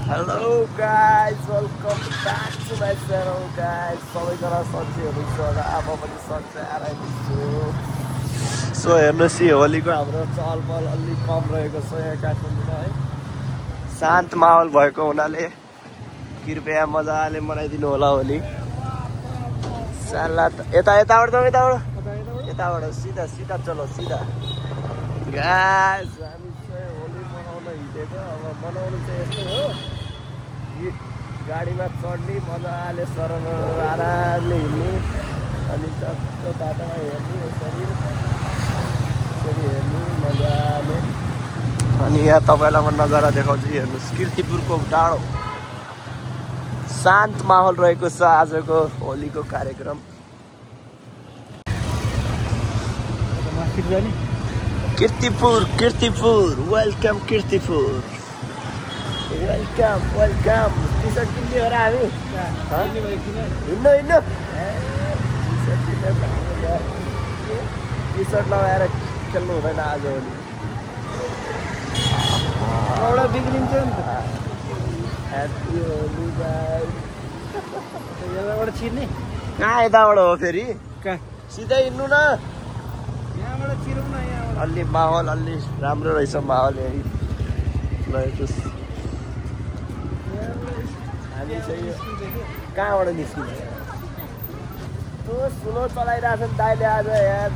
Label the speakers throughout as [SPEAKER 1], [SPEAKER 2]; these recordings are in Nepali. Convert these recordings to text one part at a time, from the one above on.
[SPEAKER 1] Hello guys, welcome back to my channel guys. सबैजना सन्चै हुनुहुन्छ होला, अब पनि सन्चै आइरहेको छु। सो हेर्नुहोस् यो होलीको हाम्रो चहलपहल अलि कम रहेको छ यहाँ काठमाडौँमा है। शान्त माहौल भएको हुनाले कृपया मजाले मनाइदिनु होला होली। साला यताबाट सिधा सिधा चलो सिधा। गाइस हामी चाहिँ होली मनाउन हिँडेको, अब मनाउनु चाहिँ यस्तै हो। गाडीमा चढ्ने मजाले सरल आरामले हिँड्ने अनि टक्क बाटोमा हेर्ने यसरी हेर्ने मजाले। अनि यहाँ तपाईँलाई म नजारा देखाउँछु, हेर्नुहोस् कीर्तिपुरको डाँडो। शान्त माहौल रहेको छ आजको होलीको कार्यक्रम। Kirtipur welcome Kirtipur welcome. T shirt किन्ने हो र हामी हिँड्नु टी सर्ट लगाएर खेल्नु हुँदैन आज होली। एउटा बिग्रिन्छ नि त। Happy Holi guys. यताबाट छिर्ने कहाँ? यताबाट हो फेरि सिधै हिँड्नु न, यहाँबाट छिरौँ न। यहाँबाट अलि माहौल अलि राम्रो रहेछ माहौल यही रहेको। हामी चाहिँ कहाँबाट निस्किन्छ? त्यो स्लो चलाइरहेछ नि दाइले आज। यार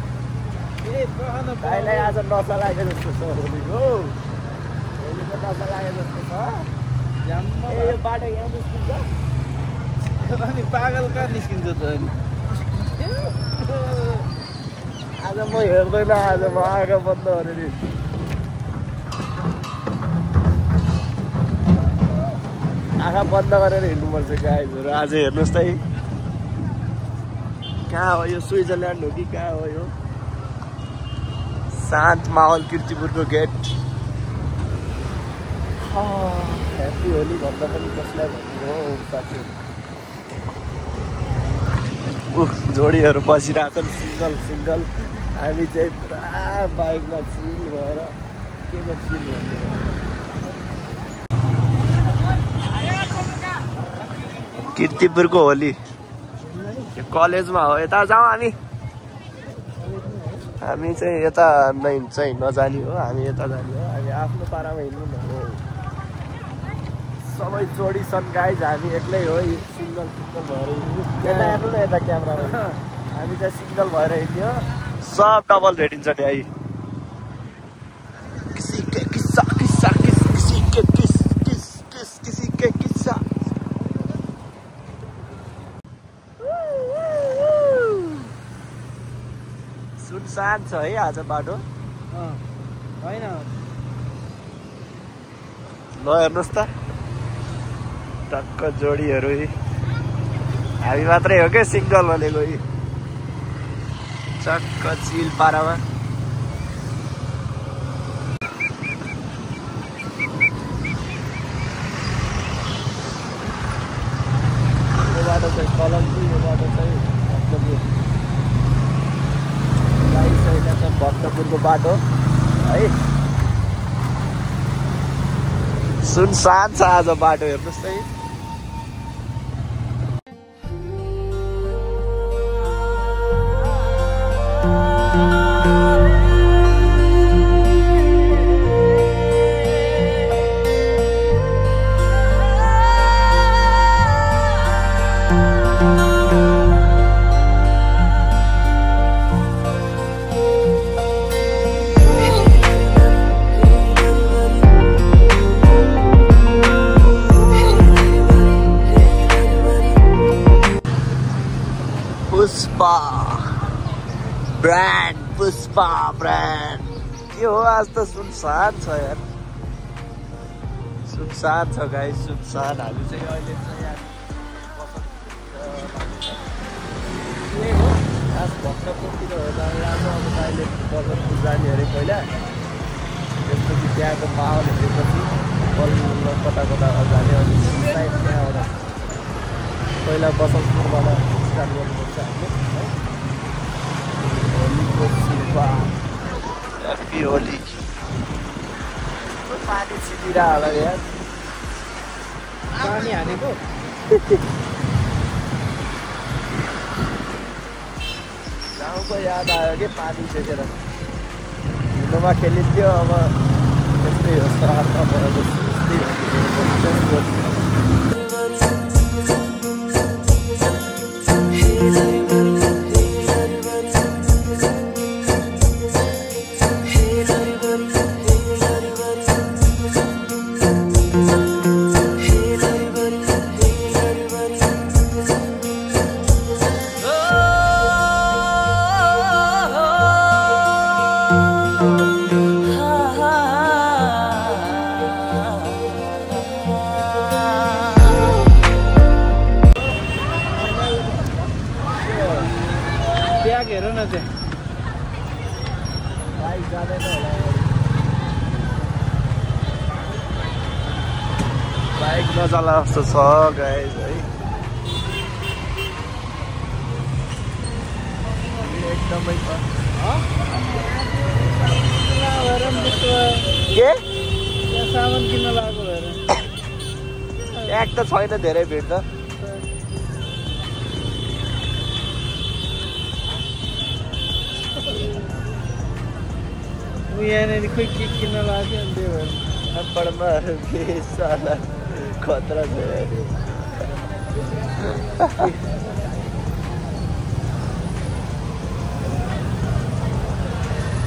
[SPEAKER 1] दाइलाई आज नसा लागेको जस्तो छ होलीको। होलीको नसा लागेको जस्तो छ। ए यो बाटो यहाँ निस्किन्छ अनि पागल कहाँ निस्किन्छ त? आज म हेर्दैन, आज म आँखा बन्द गरेर आँखा बन्द गरेर हिँड्नुपर्छ गाइजहरू। आज हेर्नुहोस् त कहाँ हो यो? स्विजरल्यान्ड हो कि कहाँ हो यो? शान्त माहौल कीर्तिपुरको गेट। ह्याप्पी होली भन्दा पनि कसलाई भन्नु हो साथीहरू। जोडीहरू बसिरहेछन् सिङ्गल। हामी चाहिँ पुरा बाइकमा चिल भएर केमा चिल भन्नु। कीर्तिपुरको होली कलेजमा हो। यता जाउँ हामी चाहिँ यता चाहिँ नजाने हो, हामी यता जाने हो। हामी आफ्नो पारामा हिँड्नु न हो। सबै जोडी छन् गाइज, हामी एक्लै हो। सिङ्गल भएर हिँड्नु। यता हेर्नु न, यता क्यामेरामा हामी चाहिँ सिङ्गल भएर हिँड्यो। सब डबल रेटिङ छ नि है। किसी के किस्सा सुनसान छ है आज बाटो। होइन ल हेर्नुहोस् त टक्क जोडीहरू। हामी मात्रै हो क्या सिङ्गल भनेको। चक्क चिल पारामा। यो बाटो चाहिँ कलङ्की, यो बाटो चाहिँ भक्तपुर। भक्तपुरको बाटो है। सुनसान छ आज बाटो, हेर्नुहोस् त। पुष्पा ब्रान्ड के हो? आज त सुनसान छ यार, सुनसान छ गाइस, सुनसान। हामी चाहिँ अहिले चाहिँ भक्तपुरतिर हो राम्रो। अब अहिले बजारपुर जाने अरे पहिला, त्यसपछि त्यहाँको माहौल हेरेपछि बल्ल कता जाने। अनि त्यहाँबाट पहिला बसन्तपुरबाट स्टार्ट गर्नुपर्छ हामीले है। होलीको शिल्पा ह्याप्पी होली। पानी छिटिरह होला यार।
[SPEAKER 2] पानी हानेको
[SPEAKER 1] गाउँको याद आयो कि पानी देखेर हिउँदोमा खेलिन्थ्यो अब त्यस्तै हो श्राद्ध भयो
[SPEAKER 2] हेर न त्यहाँ
[SPEAKER 1] बाइक जाँदैन होला बाइक नचला जस्तो छ गाइस है एकदमै छ के
[SPEAKER 2] सामान किन्न लागेको भएर
[SPEAKER 1] एक त छैन धेरै भिड त
[SPEAKER 2] यहाँनिर खोइ के किन्न लाग्यो अनि त्यही भएर
[SPEAKER 1] थप्पडमा साला खतरा छ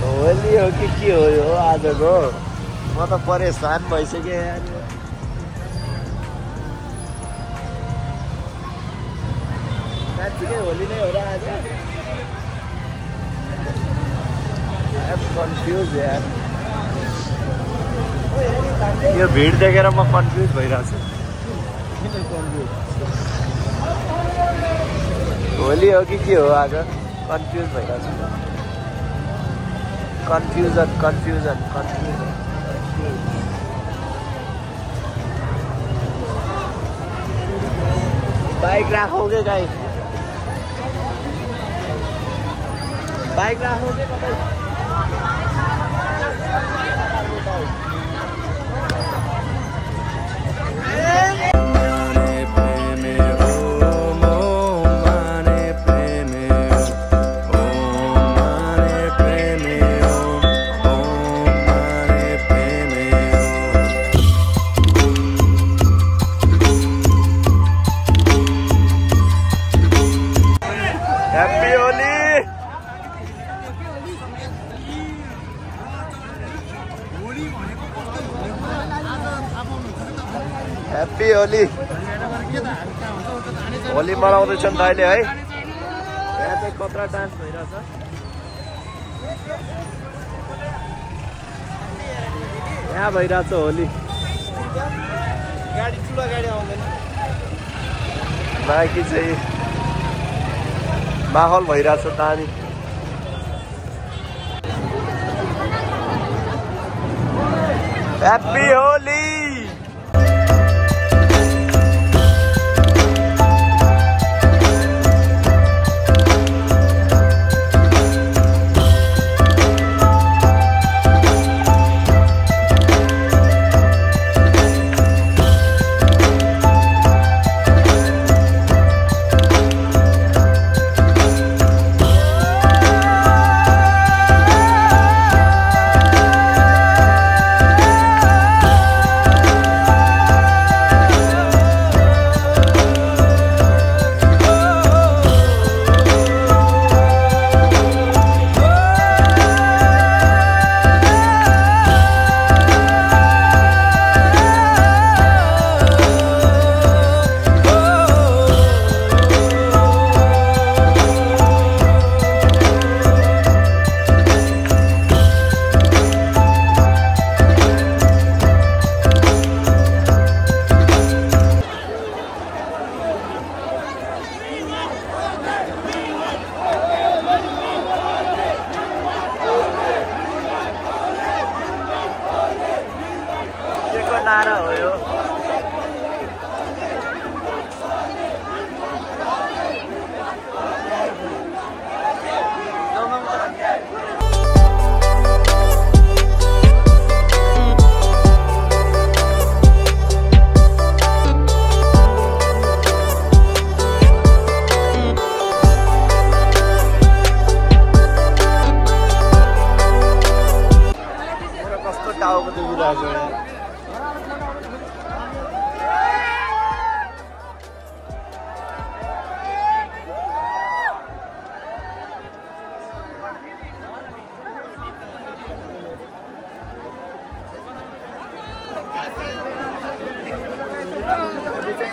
[SPEAKER 1] होली हो कि के हो यो आजको म त परेशान भइसकेँ साँच्चीकै होली नै हो र आज कन्फ्युज यार यो भिड देखेर म कन्फ्युज भइरहेको छु होली हो कि के हो आज कन्फ्युज भइरहेको छु कन्फ्युजन बाइक राखोगे गाइस बाइक राखोगे तपाईँ ह्याप्पी होली होली मनाउँदैछन् त अहिले है यहाँ चाहिँ कत्रा डान्स भइरहेछ यहाँ भइरहेछ होली
[SPEAKER 2] गाडी ठुलो गाडी आउँदैन
[SPEAKER 1] बाँकी चाहिँ माहौल भइरहेछ दामी ह्याप्पी होली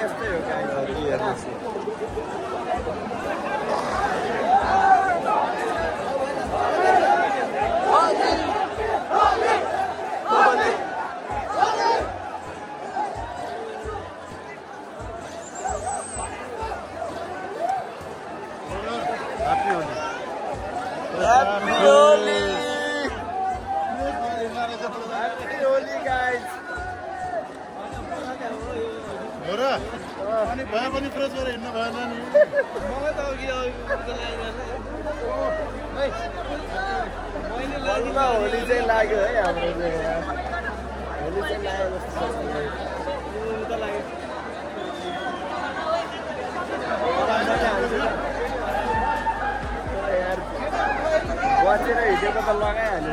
[SPEAKER 1] यस्तै हो गाइजहरु हेर्नुस् होली चाहिँ लाग्यो है हाम्रो होली चाहिँ लाग्यो जस्तो यार बसेर हिँडेको त लगाइहाल्यो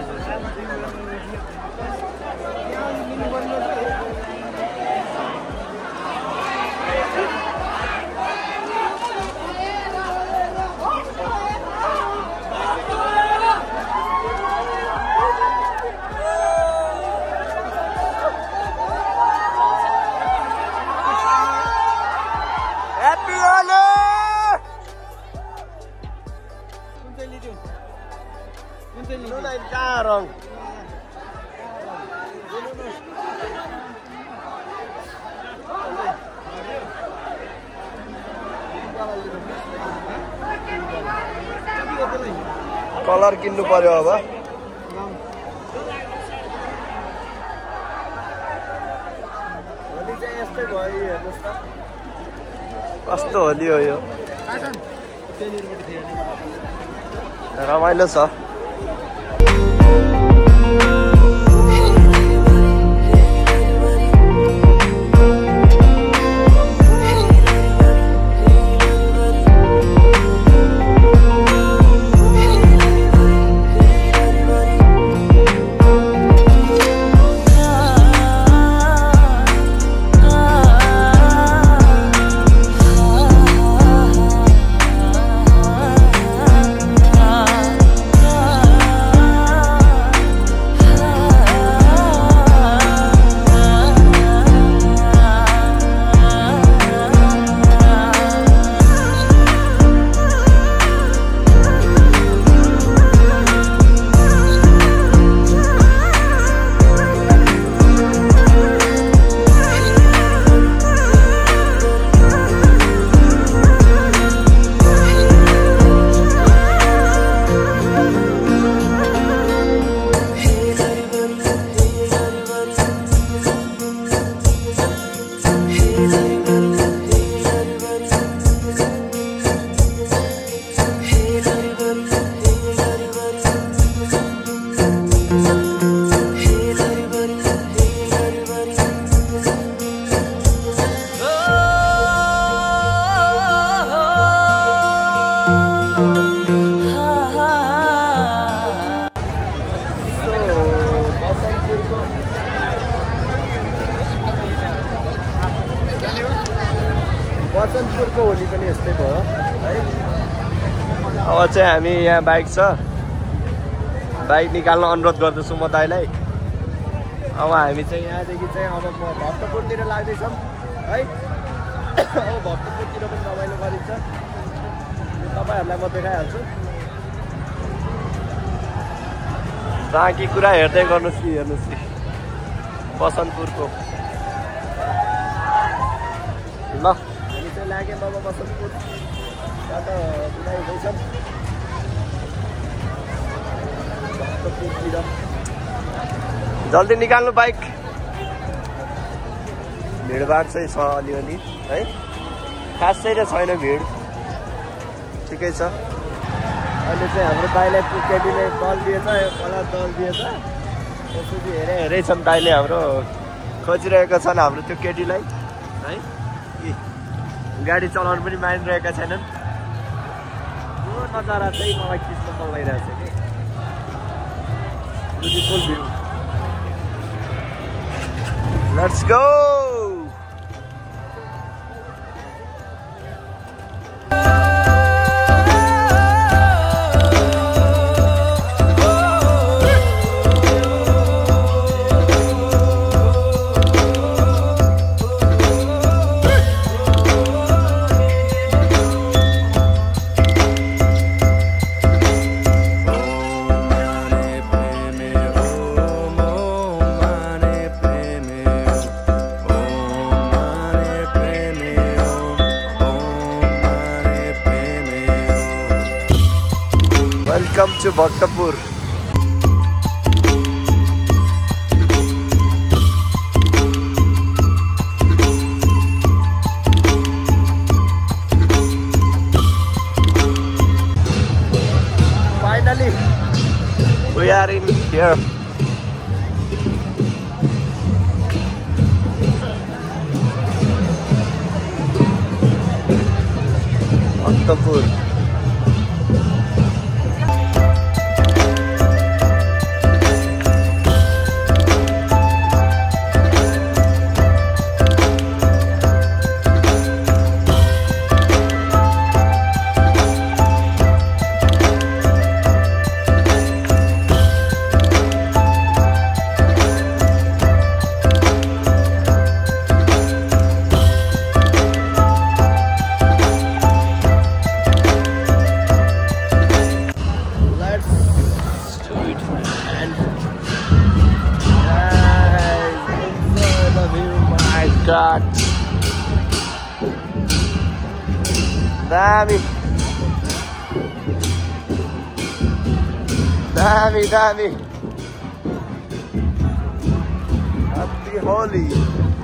[SPEAKER 1] rong कलर किन्नु पर्यो अब होली चाहिँ यस्तै भयो हेर्नुस् त कस्तो होली हो यो रमाइलो छ बसन्तपुरको होली पनि यस्तै भयो है अब चाहिँ हामी यहाँ बाइक छ बाइक निकाल्न अनुरोध गर्दैछु म दाइलाई अब हामी चाहिँ यहाँदेखि चाहिँ अब म भक्तपुरतिर लाग्दैछौँ है अब भक्तपुरतिर पनि रमाइलो गरिन्छ तपाईँहरूलाई म देखाइहाल्छु बाँकी कुरा हेर्दै गर्नुहोस् कि हेर्नुहोस् कि बसन्तपुरको ल हामी चाहिँ लाग्यौँ अब बसन्तपुरबाट बिदा हुँदैछौँ भक्तपुरतिर जल्दी निकाल्नु बाइक भिडभाड चाहिँ छ अलिअलि है खासै त छैन भिड ठिकै छ अहिले चाहिँ हाम्रो दाइलाई केटीले दल दिएछ कलर दल दिएछ त्यसपछि हेरै छन् दाइले हाम्रो खोजिरहेका छन् हाम्रो त्यो केटीलाई है गाडी चलाउनु पनि मानिरहेका छैनन् यो नजारा चाहिँ मलाई खिच्न मन लागिरहेछ कि beautiful view let's go Welcome to Bhaktapur. Finally, we are in here. Bhaktapur. God. Dami. Happy Holi.